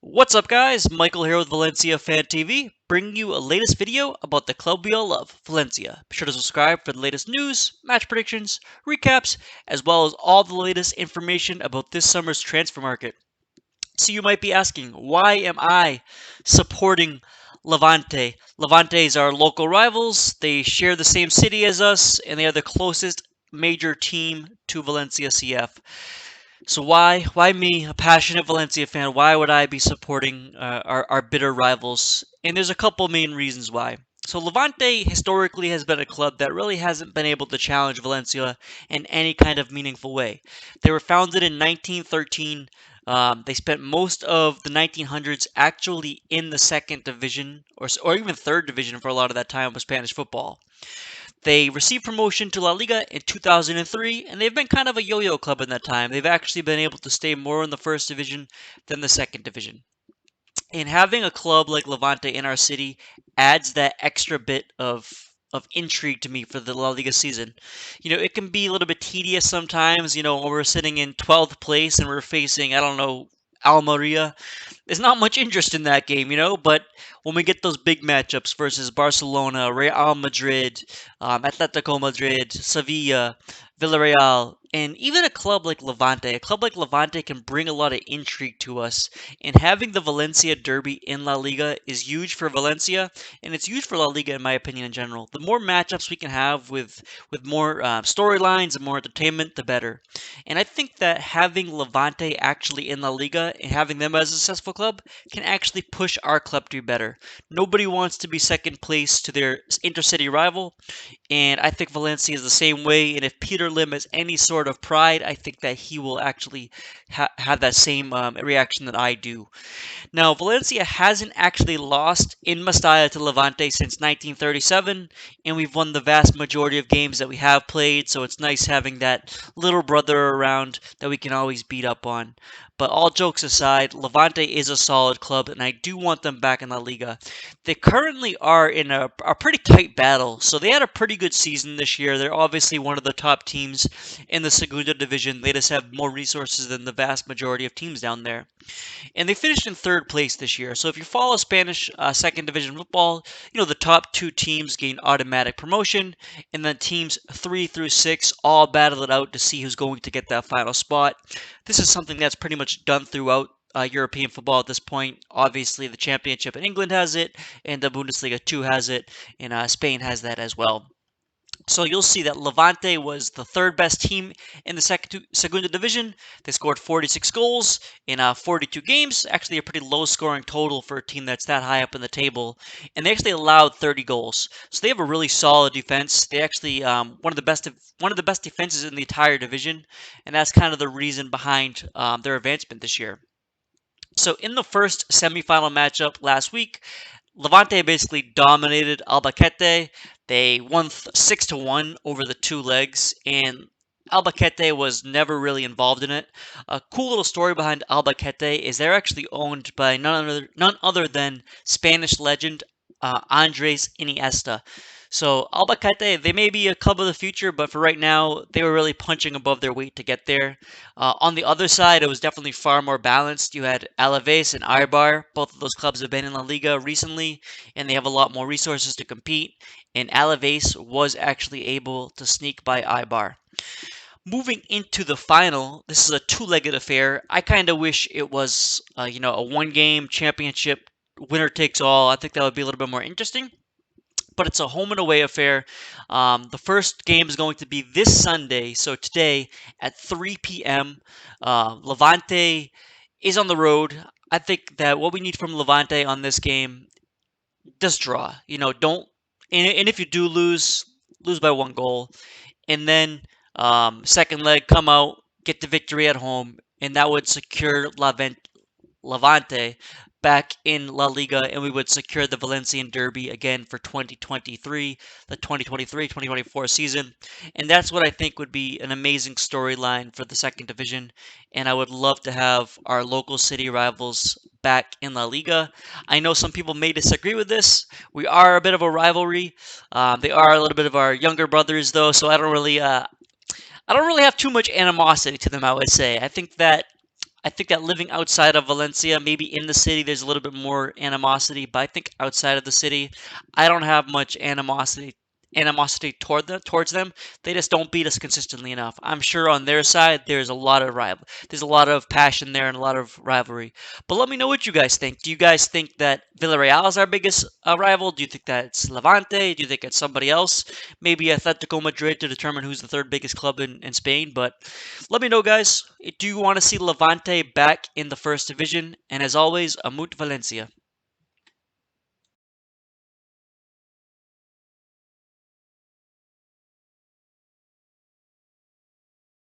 What's up, guys? Michael here with Valencia Fan TV, bringing you a latest video about the club we all love, Valencia. Be sure to subscribe for the latest news, match predictions, recaps, as well as all the latest information about this summer's transfer market. So you might be asking, why am I supporting Levante? Levante is our local rivals. They share the same city as us, and they are the closest major team to Valencia CF. So why me, a passionate Valencia fan? Why would I be supporting our bitter rivals? And there's a couple main reasons why. So Levante historically has been a club that really hasn't been able to challenge Valencia in any kind of meaningful way. They were founded in 1913. They spent most of the 1900s actually in the second division or even third division for a lot of that time of Spanish football. They received promotion to La Liga in 2003, and they've been kind of a yo-yo club in that time. They've actually been able to stay more in the first division than the second division. And having a club like Levante in our city adds that extra bit of intrigue to me for the La Liga season. It can be a little bit tedious sometimes, when we're sitting in 12th place and we're facing, I don't know, Almeria. There's not much interest in that game, but when we get those big matchups versus Barcelona, Real Madrid, Atletico Madrid, Sevilla, Villarreal, and even a club like Levante can bring a lot of intrigue to us. And having the Valencia Derby in La Liga is huge for Valencia, and it's huge for La Liga in my opinion in general. The more matchups we can have with more storylines and more entertainment, the better. And I think that having Levante actually in La Liga and having them as a successful club can actually push our club to be better. Nobody wants to be second place to their intercity rival, and I think Valencia is the same way. And if Peter Lim has any sort of pride, I think that he will actually have that same reaction that I do. Now, Valencia hasn't actually lost in Mestalla to Levante since 1937, and we've won the vast majority of games that we have played, so it's nice having that little brother around that we can always beat up on. But all jokes aside, Levante is a solid club, and I do want them back in La Liga. They currently are in a pretty tight battle, so they had a pretty good season this year. They're obviously one of the top teams in the Segunda Division. They just have more resources than the vast majority of teams down there. And they finished in third place this year. So if you follow Spanish second division football, the top two teams gain automatic promotion, and then teams 3 through 6 all battle it out to see who's going to get that final spot. This is something that's pretty much done throughout European football at this point. Obviously, the Championship in England has it, and the Bundesliga 2 has it, and Spain has that as well. So you'll see that Levante was the third best team in the Segunda Division. They scored 46 goals in 42 games. Actually, a pretty low scoring total for a team that's that high up in the table. And they actually allowed 30 goals. So they have a really solid defense. They actually one of the best defenses in the entire division, and that's kind of the reason behind their advancement this year. So in the first semifinal matchup last week, Levante basically dominated Albacete. They won 6-1 over the two legs, and Albacete was never really involved in it. A cool little story behind Albacete is they're actually owned by none other than Spanish legend Andres Iniesta. So Albacete, they may be a club of the future, but for right now, they were really punching above their weight to get there. On the other side, it was definitely far more balanced. You had Alaves and Eibar. Both of those clubs have been in La Liga recently, and they have a lot more resources to compete. And Alaves was actually able to sneak by Eibar. Moving into the final, this is a two-legged affair. I kind of wish it was, a one-game championship, winner takes all. I think that would be a little bit more interesting, but it's a home and away affair. The first game is going to be this Sunday, so today at 3 p.m. Levante is on the road. I think that what we need from Levante on this game, just draw. Don't. And if you do lose by 1 goal, and then second leg come out, get the victory at home, and that would secure Levante back in La Liga, and we would secure the Valencian Derby again for 2023, the 2023-2024 season. And that's what I think would be an amazing storyline for the second division. And I would love to have our local city rivals back in La Liga. I know some people may disagree with this. We are a bit of a rivalry. They are a little bit of our younger brothers, though, so I don't really have too much animosity to them, I would say. I think that I think that living outside of Valencia, maybe in the city, there's a little bit more animosity, but I think outside of the city, I don't have much animosity towards them. They just don't beat us consistently enough. I'm sure on their side there's a lot of passion there and a lot of rivalry. But let me know what you guys think. Do you guys think that Villarreal is our biggest rival? Do you think that's Levante? Do you think it's somebody else? Maybe Atletico Madrid to determine who's the third biggest club in Spain. But let me know, guys. Do you want to see Levante back in the first division? And as always, Amut Valencia.